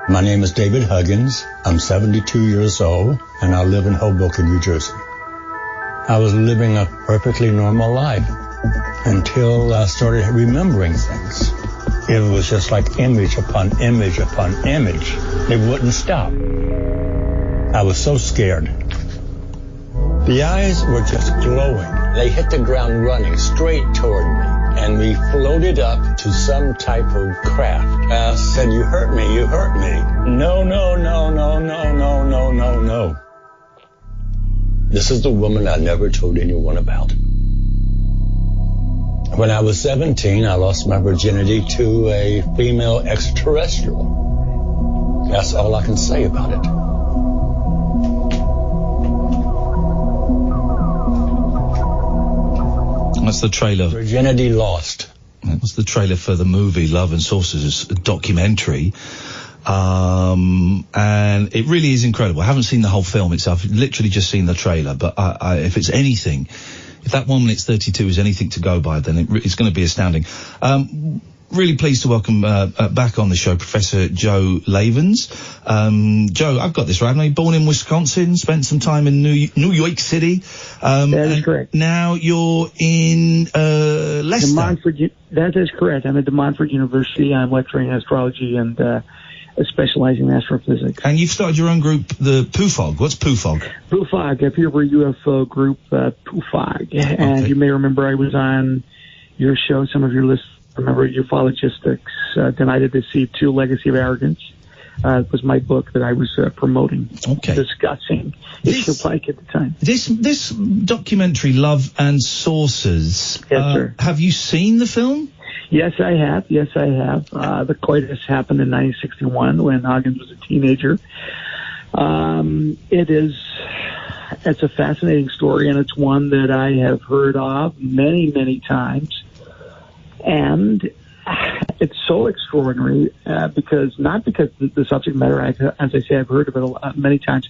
My name is David Huggins. I'm 72 years old, and I live in Hoboken, New Jersey. I was living a perfectly normal life until I started remembering things. It was just like image upon image upon image. It wouldn't stop. I was so scared. The eyes were just glowing. They hit the ground running straight toward me, and we floated up to some type of craft. I said, "You hurt me, you hurt me." No, no, no, no, no, no, no, no, no. This is the woman I never told anyone about. When I was 17, I lost my virginity to a female extraterrestrial. That's all I can say about it. That's the trailer. Virginity lost. That's the trailer for the movie Love and Sorcerers, a documentary. And it really is incredible. I haven't seen the whole film itself. I've literally just seen the trailer. But if it's anything, if that 1 minute 32 is anything to go by, then it's going to be astounding. Really pleased to welcome back on the show Professor Joe Laevens. Joe, I've got this right. Now, you're born in Wisconsin, spent some time in New York City. That is correct. Now you're in Leicester. That is correct. I'm at the Montfort University. I'm lecturing in astrology and specializing in astrophysics. And you've started your own group, the PUFOG. What's PUFOG? PUFOG, a pure UFO group, PUFOG. And you may remember I was on your show, some of your listeners remember Ufologistics, Denied to Deceive 2, Legacy of Arrogance. It was my book that I was promoting, discussing, if you like, at the time. This documentary, Love and Saucers, yes, sir. Have you seen the film? Yes, I have. The coitus happened in 1961 when Huggins was a teenager. It's a fascinating story, and it's one that I have heard of many, many times. And it's so extraordinary because the subject matter, as I say, I've heard of it many times,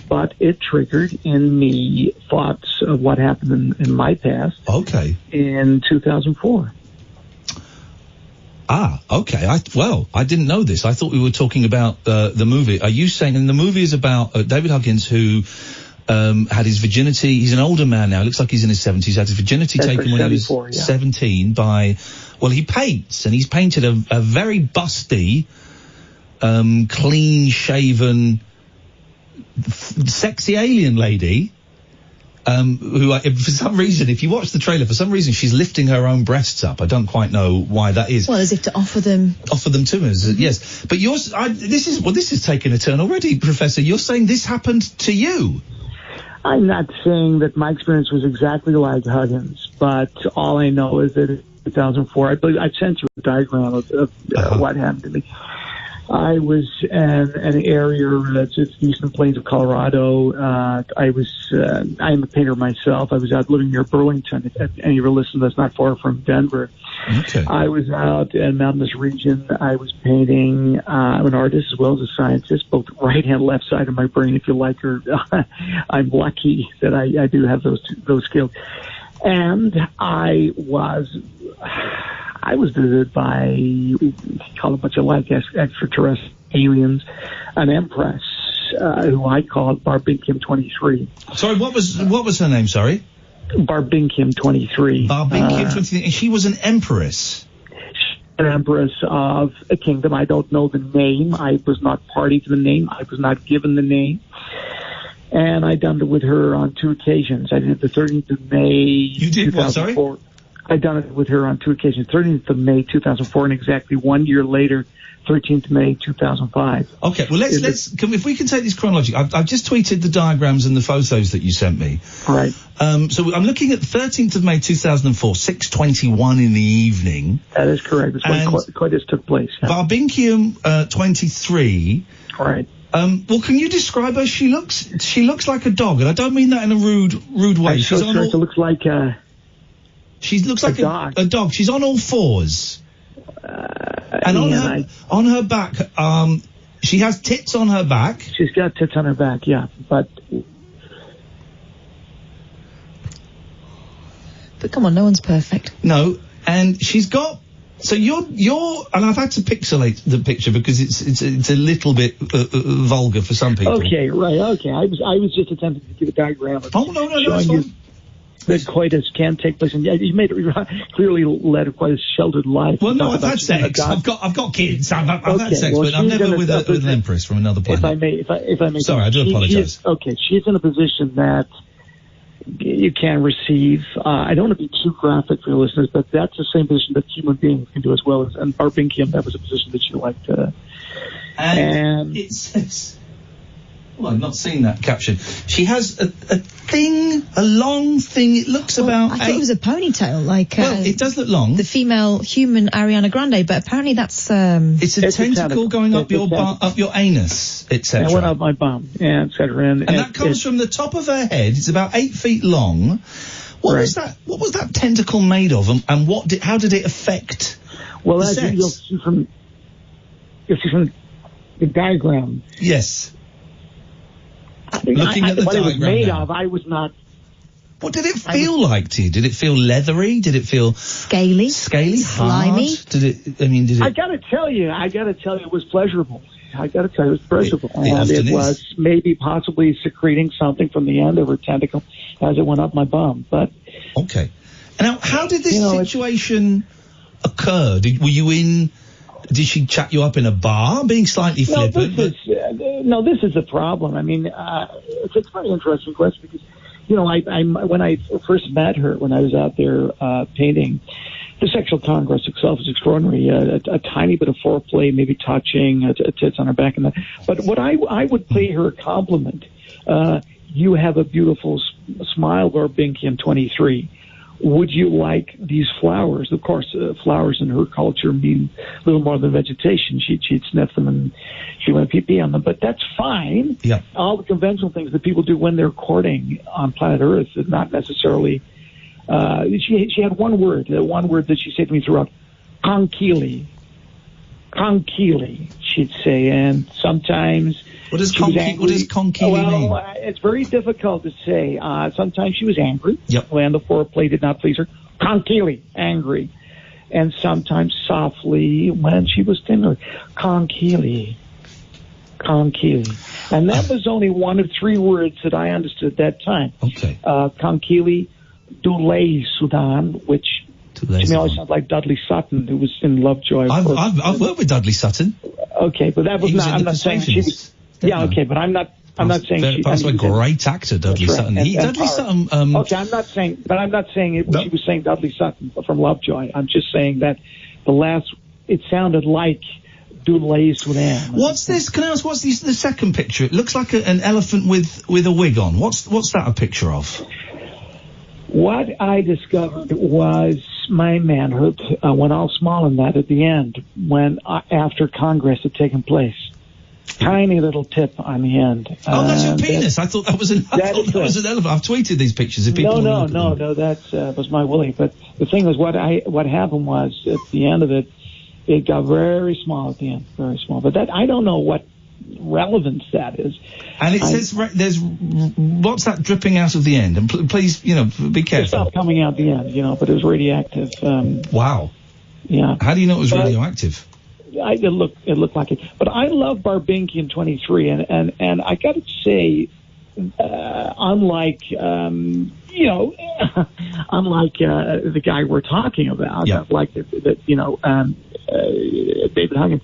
but it triggered in me thoughts of what happened in my past. Okay. In 2004. Okay. I didn't know this. I thought we were talking about the movie. Are you saying, and the movie is about David Huggins, who had his virginity. He's an older man now. It looks like he's in his 70s. Had his virginity taken when he was 17 by, well, he paints, and he's painted a very busty, clean-shaven, sexy alien lady, who, for some reason, if you watch the trailer, for some reason she's lifting her own breasts up. I don't quite know why that is. Well, as if to offer them to us. Yes, but yours. This is taking a turn already, Professor. You're saying this happened to you. I'm not saying that my experience was exactly like Huggins, but all I know is that in 2004, I believe I sent you a diagram of what happened to me. I was in an area, just eastern plains of Colorado. I'm a painter myself. I was out living near Burlington. If any of your listeners, that's not far from Denver. Okay. I was out in mountainous region. I was painting. I'm an artist as well as a scientist, both right and left side of my brain, if you like. Or I'm lucky that I do have those skills. And I was visited by, we call a bunch of like extraterrestrial aliens, an empress, who I called Barbinkium 23. Sorry, what was her name? Sorry, Barbinkium 23. Barbinkium 23. And she was an empress. An empress of a kingdom. I don't know the name. I was not party to the name. I was not given the name. And I done it with her on 2 occasions. I did it the 13th of May. You did what? Sorry. I done it with her on 2 occasions, 13th of May 2004, and exactly 1 year later, 13th of May 2005. Okay, well if we can take this chronologically. I've just tweeted the diagrams and the photos that you sent me. Right. So I'm looking at the 13th of May 2004, 6:21 in the evening. That is correct. That's when coitus took place. Yeah. Barbinkium 23. Right. Well, can you describe her? She looks like a dog, and I don't mean that in a rude way. She looks like she looks like a dog. She's on all fours. And on her back, she has tits on her back. She's got tits on her back, yeah. But come on, no one's perfect. No, and she's got So you're, and I've had to pixelate the picture because it's a little bit vulgar for some people. Okay, right. Okay, I was just attempting to give a diagram. Oh no, that's fine. That coitus can take place, and you made it clearly led quite a sheltered life. Well, no, I've had sex. I've got kids. I've had sex, but I'm never with an empress from another planet. If I may. Sorry, I do apologise. Okay, she's in a position that you can receive. I don't want to be too graphic for your listeners, but that's the same position that human beings can do as well. And Barbinkium, that was a position that she liked. And it says, well, I've not seen that caption. She has a long thing. It looks about. I thought it was a ponytail, like. Well, it does look long. The female human Ariana Grande, but apparently that's. It's a tentacle going up your anus, etc. And went up my bum, etc. And that comes from the top of her head. It's about 8 feet long. What was that? What was that tentacle made of? And how did it affect? Well, the as sex? you'll see from the diagram. Yes. Looking at the what diagram it was made now. of, I was not. What did it feel like to you? Did it feel leathery? Did it feel scaly, hard? slimy? Did it? I gotta tell you, it was pleasurable. I gotta tell you, it was pleasurable, and it was maybe possibly secreting something from the end of her tentacle as it went up my bum. But okay. Now, how did this situation occur? Were you in? Did she chat you up in a bar, being slightly flippant? This is the problem. I mean, it's a very interesting question because, when I first met her, when I was out there painting, the sexual congress itself is extraordinary. A tiny bit of foreplay, maybe touching, tits on her back, and that. But what I would pay her a compliment. You have a beautiful smile, Barbinkium 23. Would you like these flowers? Of course, flowers in her culture mean a little more than vegetation. She'd sniff them and she went pee-pee on them, but that's fine. Yeah. All the conventional things that people do when they're courting on planet Earth is not necessarily. She had one word that she said to me throughout, "Conkeely," she'd say, and sometimes. What does conkeely mean? Well, it's very difficult to say. Sometimes she was angry when the foreplay did not please her. Conkeely, angry. And sometimes softly when she was tender. Conkeely. And that was only one of 3 words that I understood at that time. Okay. Conkeely, Lowe, Sudan, which to me always sounds like Dudley Sutton, who was in Lovejoy. I've worked with Dudley Sutton. Okay, but that was not. I'm not saying she was. Yeah, okay, but I'm not saying she's a great actor, Dudley Sutton. Dudley Sutton. Okay, I'm not saying she was saying Dudley Sutton from Lovejoy. I'm just saying that it sounded like Doodle Sudan. What's this? Can I ask? What's the second picture? It looks like an elephant with a wig on. What's that a picture of? What I discovered was my manhood went all small in that at the end when after Congress had taken place. Tiny little tip on the end. Oh, that's your penis. I thought that was an elephant. I've tweeted these pictures. If people no, that was my willy. But the thing was, what happened was at the end of it, it got very small at the end, very small. But that I don't know what relevance that is. And it says there's what's that dripping out of the end? And please, be careful. It's not coming out the end, but it was radioactive. Wow. Yeah. How do you know it was radioactive? It looked like it, but I love Barbinkium 23, and I got to say, unlike the guy we're talking about, like David Huggins,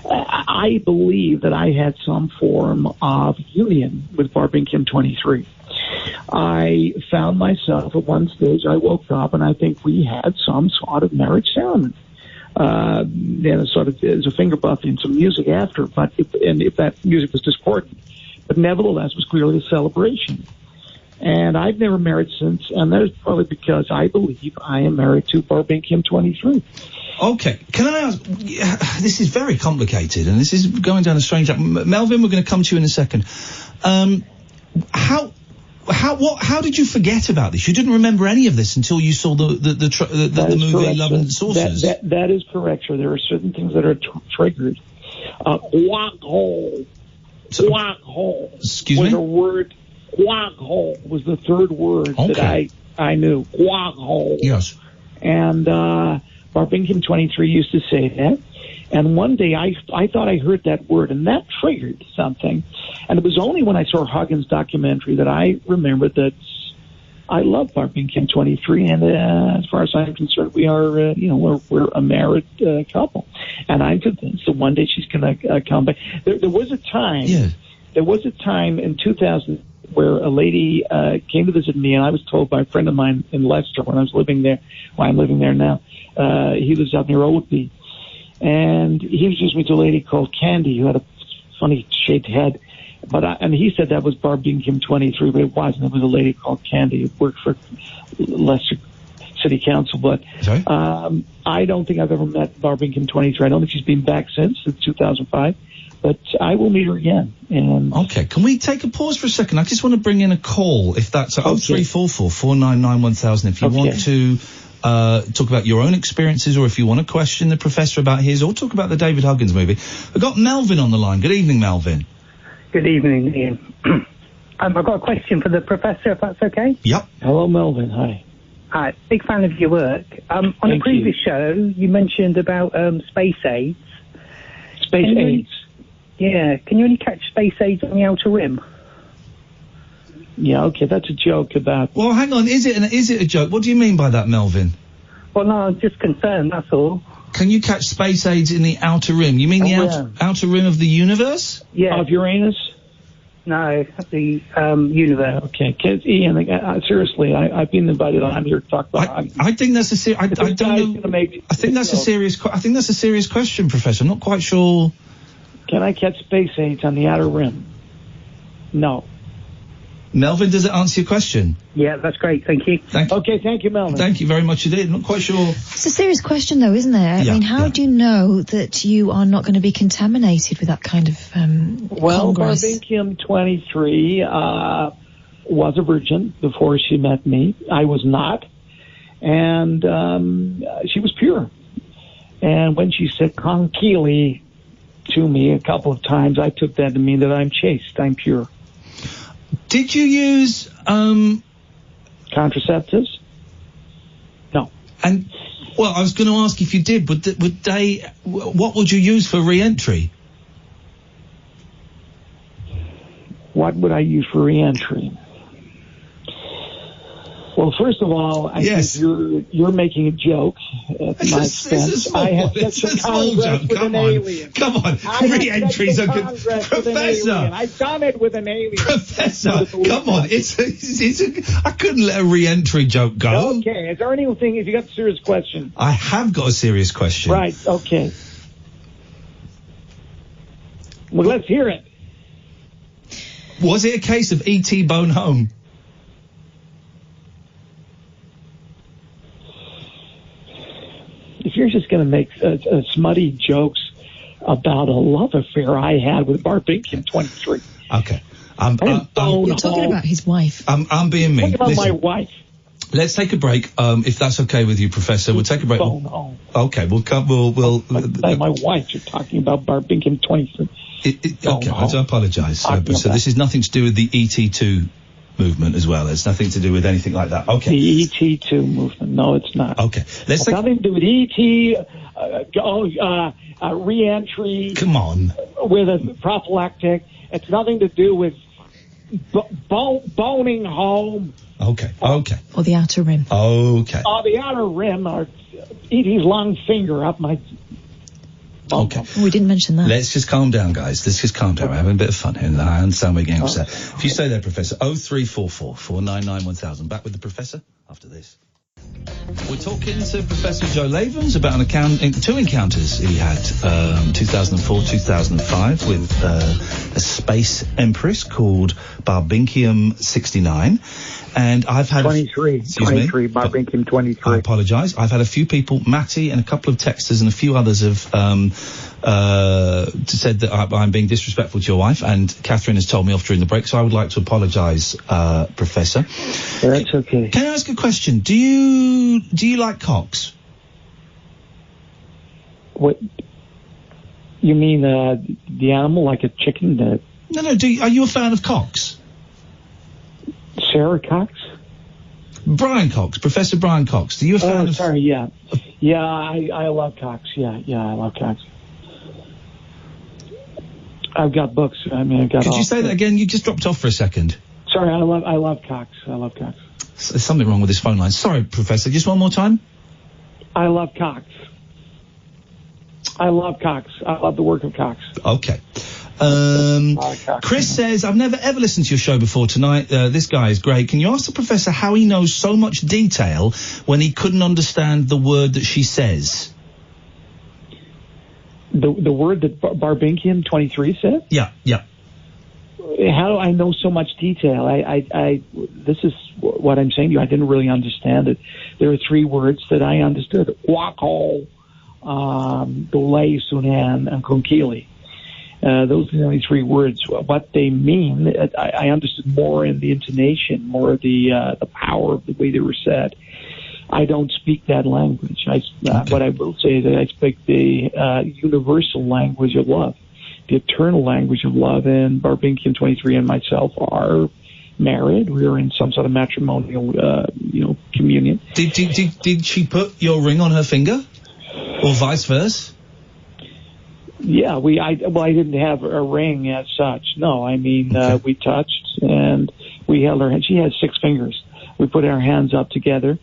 I believe that I had some form of union with Barbinkium 23. I found myself at one stage. I woke up, and I think we had some sort of marriage ceremony. There's a finger buffing and some music after, but if that music was discordant, but nevertheless was clearly a celebration. And I've never married since, and that is probably because I believe I am married to Barbinkium 23. Okay, can I ask? This is very complicated, and this is going down a strange. Melvin, we're going to come to you in a second. How did you forget about this? You didn't remember any of this until you saw the movie correct, Love and Saucers. That is correct, sir. There are certain things that are triggered. Quack hole. Quack hole. Excuse was me? a word. Quack hole was the third word that I knew. Quack hole. Yes. And Barbinkium 23 used to say that. And one day I thought I heard that word, and that triggered something. And it was only when I saw Huggins' documentary that I remembered that I love Barbinkium 23, and as far as I'm concerned, we are, we're a married couple. And I'm convinced that one day she's going to come back. There was a time. Yeah. There was a time in 2000 where a lady came to visit me, and I was told by a friend of mine in Leicester when I was living there. Well, I'm living there now. He lives out near Oldby. And he introduced me to a lady called Candy who had a funny shaped head. And he said that was Barbinkium 23, but it wasn't. It was a lady called Candy who worked for Leicester City Council. But I don't think I've ever met Barbinkium 23. I don't think she's been back since 2005. But I will meet her again. And okay, can we take a pause for a second? I just want to bring in a call, if that's 0344 499 1000. If you want to talk about your own experiences, or if you want to question the professor about his, or talk about the David Huggins movie. I've got Melvin on the line. Good evening, Melvin. Good evening, Ian. I've got a question for the professor, if that's okay. Yep. Hello, Melvin. Hi. Hi. Big fan of your work. On a previous show, you mentioned about space aids. Space aids? Yeah. Can you only catch space aids on the outer rim? Yeah, okay, that's a joke about... Well, hang on, is it a joke? What do you mean by that, Melvin? Well, no, I'm just concerned, that's all. Can you catch space aids in the outer rim? You mean outer rim of the universe? Yeah. Of Uranus? No, the universe. Okay, Ian, seriously, I've been invited on here to talk about... I think that's a I don't know. I think that's a serious question, Professor. I'm not quite sure... Can I catch space aids on the outer rim? No. Melvin, does it answer your question? Yeah, that's great. Thank you. Okay, thank you, Melvin. Thank you very much indeed. Not quite sure. It's a serious question, though, isn't it? I mean, how do you know that you are not going to be contaminated with that kind of Congress? Barbinkium 23 was a virgin before she met me. I was not. And she was pure. And when she said "conkeely" to me a couple of times, I took that to mean that I'm chaste, I'm pure. Did you use contraceptives? No. And well, I was going to ask if you did. What would you use for re-entry? What would I use for re-entry? Well, first of all, I think you're making a joke at my expense. I have sex Congress with an alien. Come on, re-entries are good. Professor, I've done it with an alien. Professor, come on, I couldn't let a re-entry joke go. Okay, is there anything? If you got a serious question, I have got a serious question. Right. Okay. Well, let's hear it. Was it a case of E.T. Bone Home? If you're just going to make smutty jokes about a love affair I had with Barbinkium 23. Okay. You're talking about his wife. I'm being mean. Talking about my wife. Let's take a break, if that's okay with you, Professor. We'll take a break. Okay, we'll come. We'll. My wife. You're talking about Barbinkium 23. Okay, I do apologise. So this is nothing to do with the ET2 movement as well. It's nothing to do with anything like that. Okay. The ET2 movement. No, it's not. Okay. It's nothing to do with ET, re-entry. Come on. With a prophylactic. It's nothing to do with boning home. Okay. Or the outer rim. Okay. The outer rim, or E.T.'s long finger up my... Okay. We didn't mention that. Let's just calm down, guys. Let's just calm down. We're having a bit of fun here, and I understand we're getting upset. If you stay there, Professor, 0344 499 1000. Back with the Professor after this. We're talking to Professor Joe Laevens about two encounters he had, 2004, 2005, with a space empress called Barbinkium 69. And I've had 23, Barbinkium 23. I apologise. I've had a few people, Matty and a couple of texters and a few others have said that I'm being disrespectful to your wife, and Catherine has told me off during the break, so I would like to apologise, Professor. That's okay. Can I ask a question? Do you like cocks? What? You mean the animal, like a chicken? No. Are you a fan of cocks? Sarah Cox? Brian Cox, Professor Brian Cox. Do you a fan of... sorry, yeah. Yeah, I love Cox. Yeah, I love Cox. I've got books. I mean, I've got... Could you say that again? You just dropped off for a second. Sorry, I love Cox. I love Cox. There's something wrong with this phone line. Sorry, Professor. Just one more time. I love Cox. I love Cox. I love the work of Cox. Okay. Chris says, I've never ever listened to your show before tonight. This guy is great. Can you ask the professor how he knows so much detail when he couldn't understand the word that she says? The word that Barbinkium 23 said? Yeah. How do I know so much detail? This is what I'm saying to you. I didn't really understand it. There are 3 words that I understood. Wako, Dole, Sunan, and Konkili. Those are the only 3 words. What they mean, I understood more in the intonation, more of the power of the way they were said. I don't speak that language. What I will say is that I speak the universal language of love, the eternal language of love. And Barbinkium 23 and myself are married. We are in some sort of matrimonial, communion. Did she put your ring on her finger, or vice versa? Yeah, I didn't have a ring as such. No, I mean, we touched and we held her hand. She has 6 fingers. We put our hands up together,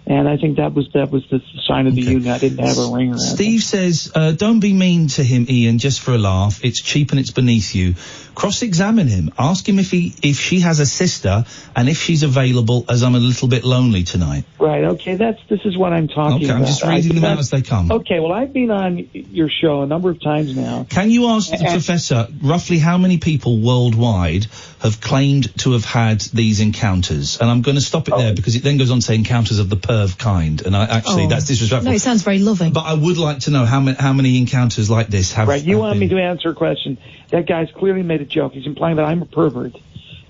and I think that was the sign of the union. I didn't have a ring around. Steve says, don't be mean to him, Ian, just for a laugh. It's cheap and it's beneath you. Cross-examine him. Ask him if she has a sister and if she's available, as I'm a little bit lonely tonight. Right, okay, this is what I'm talking about. Okay, I'm just reading them out as they come. Okay, well, I've been on your show a number of times now. Can you ask the professor roughly how many people worldwide have claimed to have had these encounters? And I'm going to stop it there because it then goes on to say encounters of the perv kind. And that's disrespectful. No, it sounds very loving. But I would like to know how many encounters like this have. Right, you want me to answer a question. That guy's clearly made a joke. He's implying that I'm a pervert,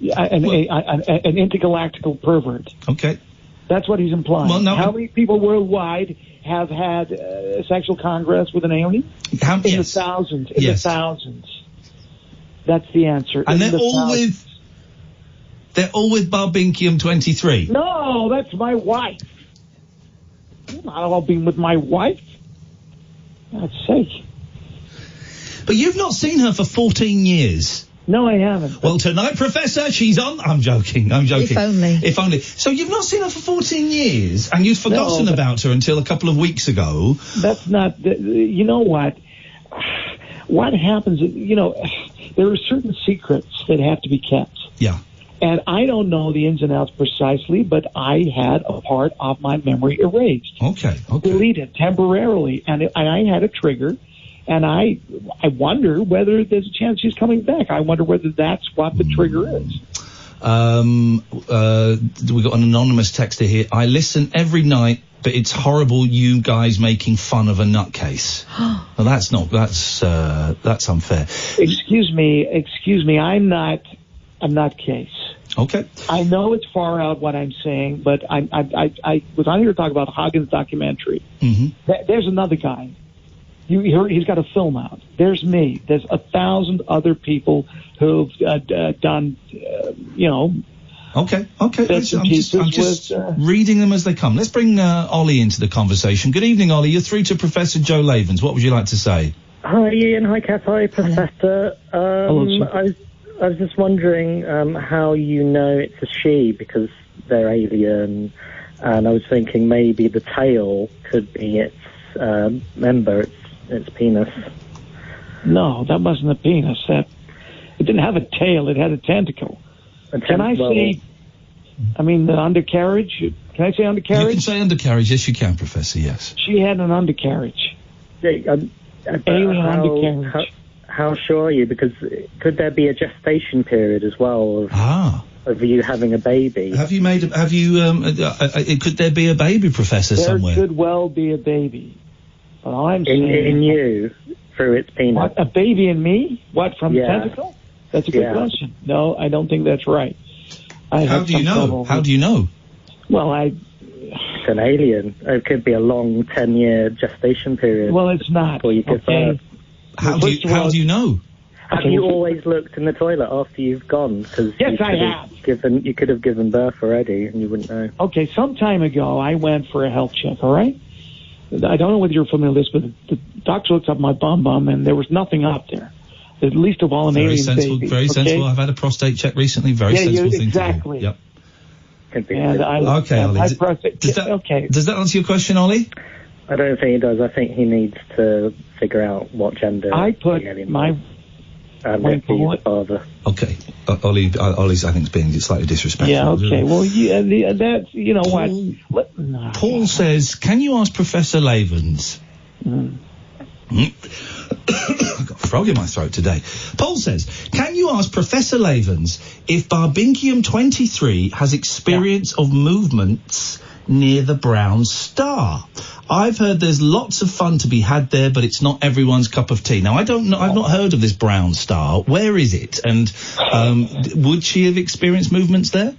an intergalactical pervert. Okay. That's what he's implying. Well, no, how many people worldwide have had sexual congress with an alien? In the thousands. In the thousands. That's the answer. And they're all with Barbinkium 23. No, that's my wife. I'm not all being with my wife. God's sake. But you've not seen her for 14 years. No, I haven't. Well, tonight, Professor, she's on. I'm joking. If only. So you've not seen her for 14 years, and you'd forgotten about her until a couple of weeks ago. That's not... You know what? What happens... there are certain secrets that have to be kept. Yeah. And I don't know the ins and outs precisely, but I had a part of my memory erased. Okay. Deleted temporarily. And I had a trigger. And I wonder whether there's a chance she's coming back. I wonder whether that's what the trigger is. We got an anonymous texter here. I listen every night, but it's horrible you guys making fun of a nutcase. Well, that's unfair. Excuse me. I'm not a nutcase. Okay. I know it's far out what I'm saying, but I was on here to talk about Hagen's documentary. Mm-hmm. There's another guy. He's got a film out. There's me. There's 1,000 other people who've done, Okay. I'm just reading them as they come. Let's bring Ollie into the conversation. Good evening, Ollie. You're through to Professor Joe Laevens. What would you like to say? Hi, Ian. Hi, Kath. Hi, Professor. Hello, I was just wondering how you know it's a she, because they're alien, and I was thinking maybe the tail could be its member, its penis. No, that wasn't a penis. It didn't have a tail. It had a tentacle. Can I say, the undercarriage? Can I say undercarriage? You can say undercarriage. Yes, you can, Professor, yes. She had an undercarriage. Alien undercarriage. How sure are you? Because could there be a gestation period as well of you having a baby? Could there be a baby, Professor, somewhere? There could well be a baby. But all I'm saying... In you, through its penis. What, a baby in me? What, from the tentacle? That's a good question. No, I don't think that's right. How do you know? How do you know? Well, It's an alien. It could be a long 10-year gestation period. Well, it's not. Before you give birth. How do you know? Have you always looked in the toilet after you've gone? Cause yes, I have. You could have given birth already, and you wouldn't know. Okay, some time ago, I went for a health check, all right? I don't know whether you're familiar with this, but the doctor looked up my bum, and there was nothing up there. At least of all an alien baby. Very sensible. I've had a prostate check recently. Very sensible thing exactly. to do. Yep. And okay, Ollie. Does that answer your question, Ollie? I don't think he does. I think he needs to figure out what gender. I put my father. Okay, Ollie's I think is being slightly disrespectful. Yeah. Okay. Well, that's what. Paul says, "Can you ask Professor Laevens?" I've got a frog in my throat today. Paul says, "Can you ask Professor Laevens if Barbinkium 23 has experience of movements near the brown star? I've heard there's lots of fun to be had there, but it's not everyone's cup of tea." Now, I don't know. I've not heard of this brown star. Where is it? And would she have experienced movements there?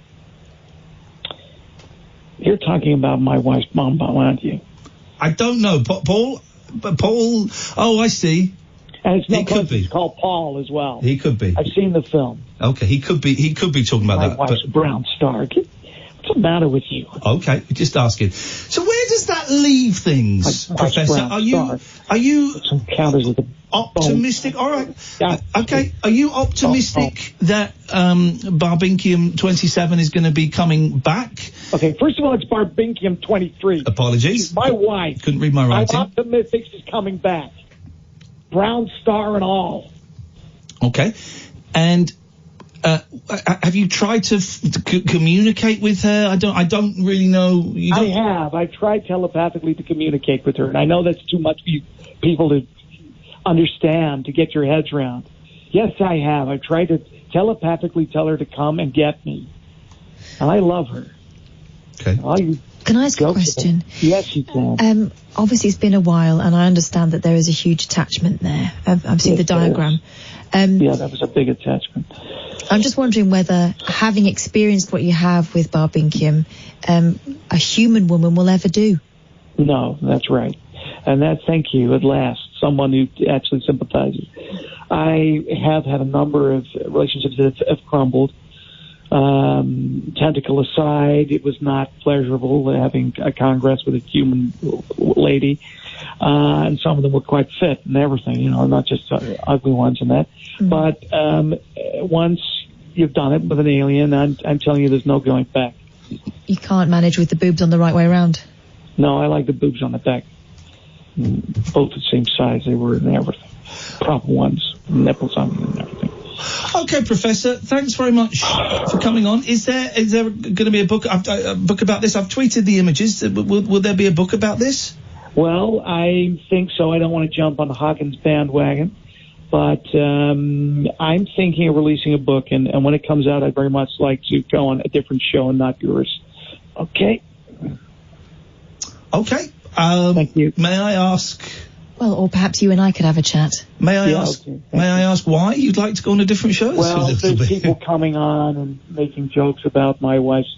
You're talking about my wife's mom, aren't you? I don't know, Paul. But Paul, oh, I see. And it's not called, it's called Paul as well. He could be. I've seen the film. Okay, he could be talking about that. My wife's brown star. What's the matter with you? Okay, just asking. So where does that leave things, Professor? Are you optimistic? All right. Yeah. Okay. Are you optimistic that Barbinkium 27 is going to be coming back? Okay. First of all, it's Barbinkium 23. Apologies. She's my wife. Couldn't read my writing. I'm optimistic she's coming back. Brown star and all. Okay. And have you tried to communicate with her? I don't really know. I have. I tried telepathically to communicate with her, and I know that's too much for you people to understand, to get your heads around. Yes, I have. I tried to telepathically tell her to come and get me, and I love her. Okay. Can I ask a question? Yes, you can. Obviously, it's been a while, and I understand that there is a huge attachment there. I've seen the diagram. Yeah, that was a big attachment. I'm just wondering whether, having experienced what you have with Barbinkium, a human woman will ever do. No, that's right. And thank you, at last, someone who actually sympathizes. I have had a number of relationships that have crumbled. Tentacle aside, it was not pleasurable having a congress with a human lady. And some of them were quite fit and everything, not just ugly ones and that. Mm-hmm. But once you've done it with an alien, I'm telling you, there's no going back. You can't manage with the boobs on the right way around? No, I like the boobs on the back. Both the same size, they were and everything. Proper ones, nipples on them and everything. Okay, Professor, thanks very much for coming on. Is there going to be a book about this? I've tweeted the images. Will there be a book about this? Well, I think so. I don't want to jump on the Hawkins bandwagon, but I'm thinking of releasing a book, and when it comes out, I'd very much like to go on a different show and not yours. Okay? Okay. Thank you. May I ask... Well, or perhaps you and I could have a chat. May I ask why you'd like to go on a different show? Well, there's people coming on and making jokes about my wife's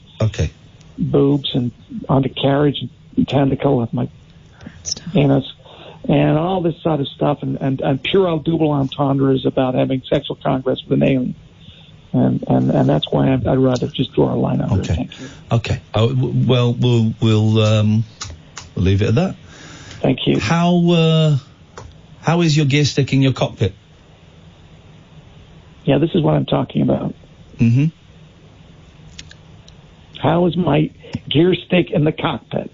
boobs and on the carriage and tentacle with my anus and all this sort of stuff and pure double entendres about having sexual congress with an alien. And that's why I'd rather just draw a line out there. Thank you. Okay. Well, we'll leave it at that. Thank you. How is your gear stick in your cockpit? Yeah, this is what I'm talking about. Mm-hmm. How is my gear stick in the cockpit?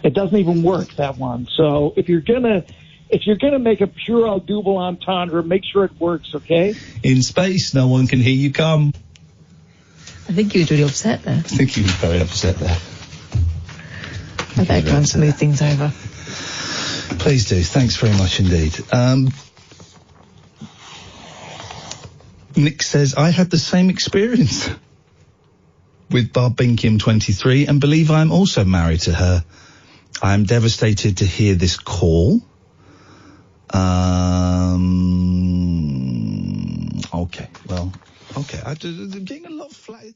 It doesn't even work, that one. So if you're gonna make a pure double entendre, make sure it works, okay? In space, no one can hear you come. I think you were really upset there. I think you were very upset there. I better go and smooth things over. Please do. Thanks very much indeed. Nick says, I had the same experience with Barbinkium 23 and believe I am also married to her. I am devastated to hear this call. Okay. I'm getting a lot of flack.